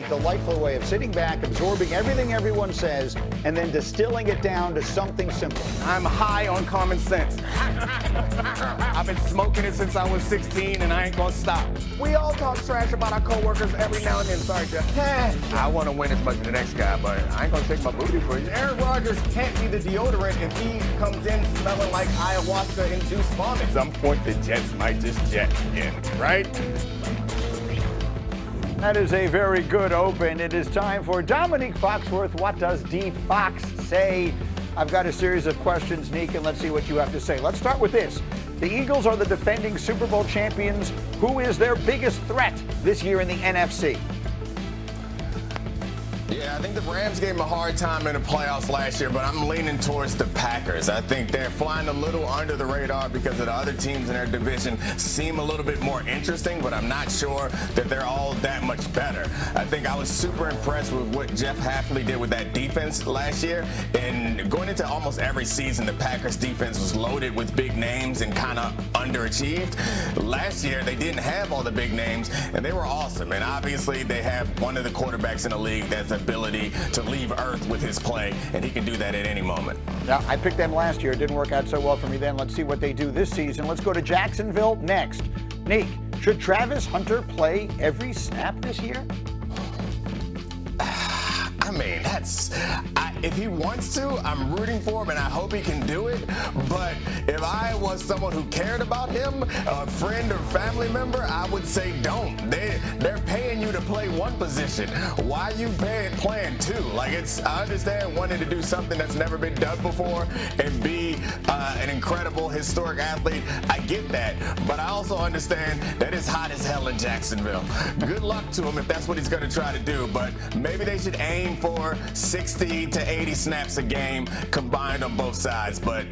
delightful way of sitting back, absorbing everything everyone says, and then distilling it down to something simple. I'm high on common sense. I've been smoking it since I was 16, and I ain't gonna stop. We all talk trash about our coworkers every now and then. Sorry, Jeff. I want to win as much as the next guy, but I ain't gonna shake my booty for you. Aaron Rodgers can't be the deodorant if he comes in smelling like ayahuasca-induced vomit. At some point, the Jets might just jet again, right? That is a very good open. It is time for Dominique Foxworth. What does D. Fox say? I've got a series of questions, Nick, and let's see what you have to say. Let's start with this. The Eagles are the defending Super Bowl champions. Who is their biggest threat this year in the NFC? Yeah, I think the Rams gave him a hard time in the playoffs last year, but I'm leaning towards the Packers. I think they're flying a little under the radar because of the other teams in their division seem a little bit more interesting, but I'm not sure that they're all that much better. I think I was super impressed with what Jeff Hafley did with that defense last year, and going into almost every season, the Packers defense was loaded with big names and kind of underachieved. Last year, they didn't have all the big names, and they were awesome, and obviously they have one of the quarterbacks in the league that's ability to leave Earth with his play, and he can do that at any moment. Now, I picked them last year. It didn't work out so well for me then. Let's see what they do this season. Let's go to Jacksonville next. Nick, should Travis Hunter play every snap this year? I mean, if he wants to, I'm rooting for him, and I hope he can do it. But if I was someone who cared about him, a friend or family member, I would say don't. They're paying you to play one position. Why are you playing two? Like, I understand wanting to do something that's never been done before and be an incredible historic athlete. I get that, but I also understand that it's hot as hell in Jacksonville. Good luck to him if that's what he's going to try to do. But maybe they should aim for 60 to 80 snaps a game combined on both sides, but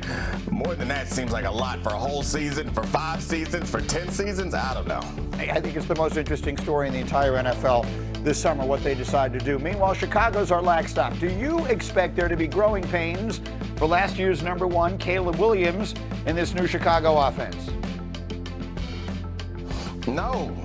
more than that seems like a lot for a whole season, for 5 seasons, for 10 seasons. I don't know. I think it's the most interesting story in the entire NFL this summer, what they decide to do. Meanwhile, Chicago's our last stop. Do you expect there to be growing pains for last year's #1, Caleb Williams, in this new Chicago offense? No.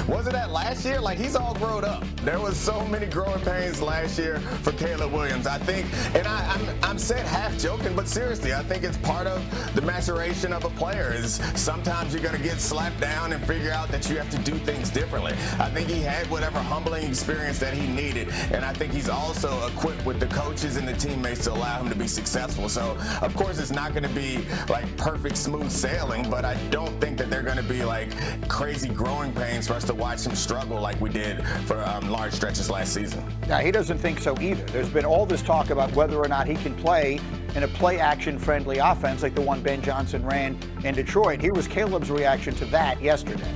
Wasn't that last year? Like, he's all grown up. There was so many growing pains last year for Caleb Williams. I think, and I'm said half joking, but seriously, I think it's part of the maturation of a player is sometimes you're going to get slapped down and figure out that you have to do things differently. I think he had whatever humbling experience that he needed, and I think he's also equipped with the coaches and the teammates to allow him to be successful. So, of course, it's not going to be like perfect smooth sailing, but I don't think that they're going to be like crazy growing pains for us to watch him struggle like we did for large stretches last season. Now, he doesn't think so either. There's been all this talk about whether or not he can play in a play-action-friendly offense like the one Ben Johnson ran in Detroit. Here was Caleb's reaction to that yesterday.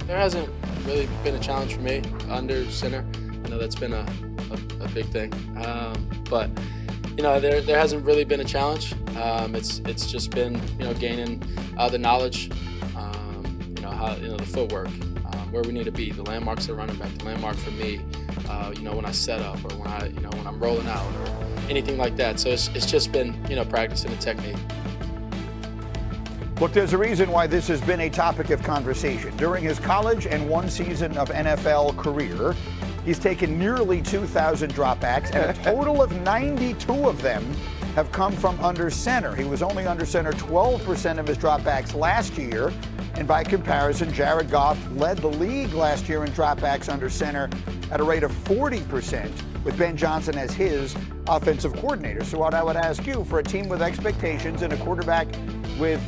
There hasn't really been a challenge for me under center. I know that's been a big thing. But, you know, there hasn't really been a challenge. It's just been, you know, gaining the knowledge, the footwork, where we need to be, the landmarks of running back, the landmark for me, when I set up or when I'm rolling out or anything like that. So it's just been, practicing the technique. Look, there's a reason why this has been a topic of conversation. During his college and one season of NFL career, he's taken nearly 2,000 dropbacks, and a total of 92 of them have come from under center. He was only under center 12% of his dropbacks last year. And by comparison, Jared Goff led the league last year in dropbacks under center at a rate of 40%, with Ben Johnson as his offensive coordinator. So what I would ask you, for a team with expectations and a quarterback with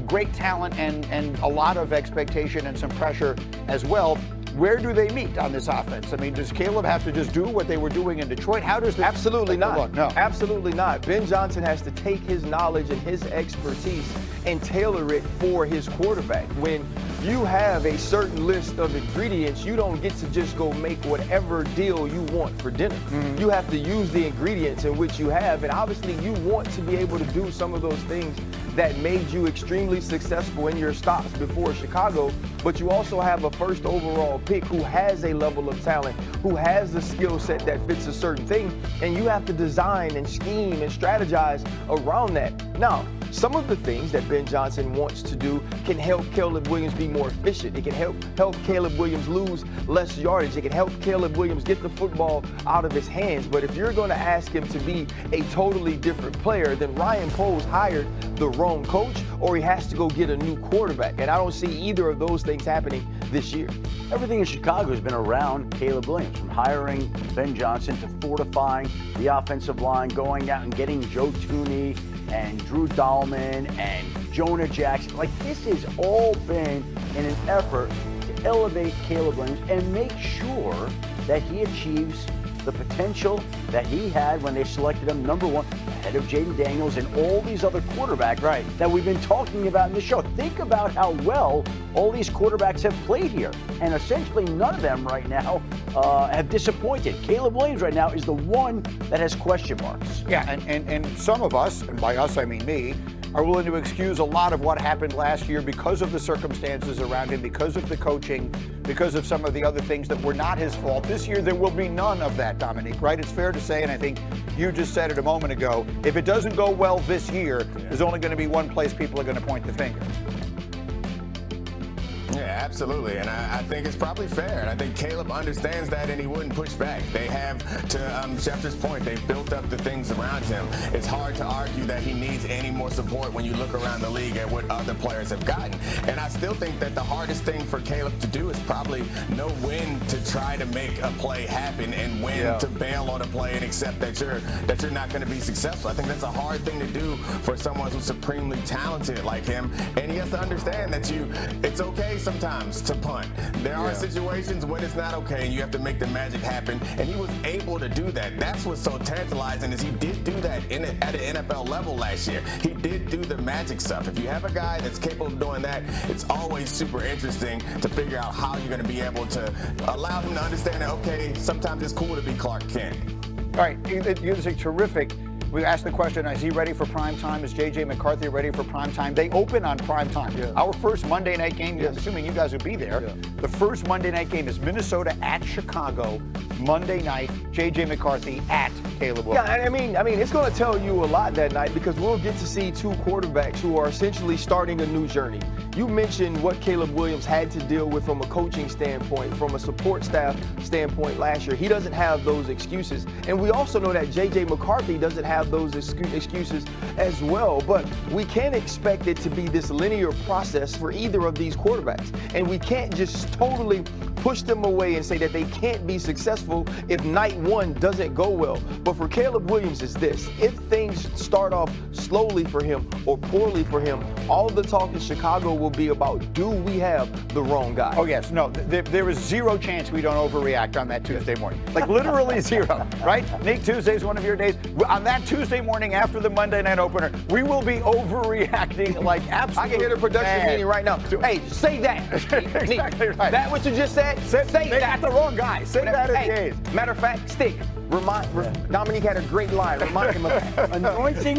great talent and a lot of expectation and some pressure as well, where do they meet on this offense? I mean, does Caleb have to just do what they were doing in Detroit? How does this Absolutely not. Look? No. Absolutely not. Ben Johnson has to take his knowledge and his expertise and tailor it for his quarterback. When you have a certain list of ingredients, you don't get to just go make whatever deal you want for dinner. Mm-hmm. You have to use the ingredients in which you have, and obviously you want to be able to do some of those things that made you extremely successful in your stops before Chicago, but you also have a first overall pick who has a level of talent, who has the skill set that fits a certain thing, and you have to design and scheme and strategize around that. Now, some of the things that Ben Johnson wants to do can help Caleb Williams be more efficient. It can help Caleb Williams lose less yardage. It can help Caleb Williams get the football out of his hands. But if you're going to ask him to be a totally different player, then Ryan Poles hired the wrong coach, or he has to go get a new quarterback. And I don't see either of those things happening this year. Everything in Chicago has been around Caleb Williams, from hiring Ben Johnson to fortifying the offensive line, going out and getting Joe Tooney and Drew Dahlman and Jonah Jackson. Like, this has all been in an effort to elevate Caleb Williams and make sure that he achieves the potential that he had when they selected him number one, ahead of Jayden Daniels and all these other quarterbacks that we've been talking about in the show. Think about how well all these quarterbacks have played here, and essentially none of them right now have disappointed. Caleb Williams right now is the one that has question marks. Yeah, and some of us, and by us I mean me, are willing to excuse a lot of what happened last year because of the circumstances around him, because of the coaching, because of some of the other things that were not his fault. This year there will be none of that, Dominique, right? It's fair to say, and I think you just said it a moment ago, if it doesn't go well this year, there's only going to be one place people are going to point the finger. Yeah, absolutely, and I think it's probably fair, and I think Caleb understands that, and he wouldn't push back. They have, to Schefter's point, they've built up the things around him. It's hard to argue that he needs any more support when you look around the league at what other players have gotten. And I still think that the hardest thing for Caleb to do is probably know when to try to make a play happen and when to bail on a play and accept that you're not going to be successful. I think that's a hard thing to do for someone who's supremely talented like him, and he has to understand that it's okay sometimes to punt. There are situations when it's not okay and you have to make the magic happen, and he was able to do that. That's what's so tantalizing, is he did do that at an NFL level last year. He did do the magic stuff. If you have a guy that's capable of doing that, it's always super interesting to figure out how you're going to be able to allow him to understand that, okay, sometimes it's cool to be Clark Kent. All right, it's a terrific. We asked the question, is he ready for prime time? Is J.J. McCarthy ready for prime time? They open on prime time. Our first Monday night game, assuming you guys will be there, the first Monday night game is Minnesota at Chicago, Monday night, J.J. McCarthy at Caleb Williams. Yeah, I mean, it's going to tell you a lot that night, because we'll get to see two quarterbacks who are essentially starting a new journey. You mentioned what Caleb Williams had to deal with from a coaching standpoint, from a support staff standpoint last year. He doesn't have those excuses. And we also know that J.J. McCarthy doesn't have those excuses as well. But we can't expect it to be this linear process for either of these quarterbacks. And we can't just totally push them away and say that they can't be successful if night one doesn't go well. But for Caleb Williams, is this: if things start off slowly for him or poorly for him, all the talk in Chicago will be about, do we have the wrong guy? Oh, yes. No, there is zero chance we don't overreact on that Tuesday morning. Like, literally zero, right? Nick, Tuesday's one of your days. On that Tuesday morning after the Monday night opener, we will be overreacting like absolutely. I can hear the production meeting right now. Hey, say that. Exactly right. That what you just said? Say they that. got the wrong guy. Say that again. Matter of fact, Stick. Dominique had a great line. Remind him of that. Anointing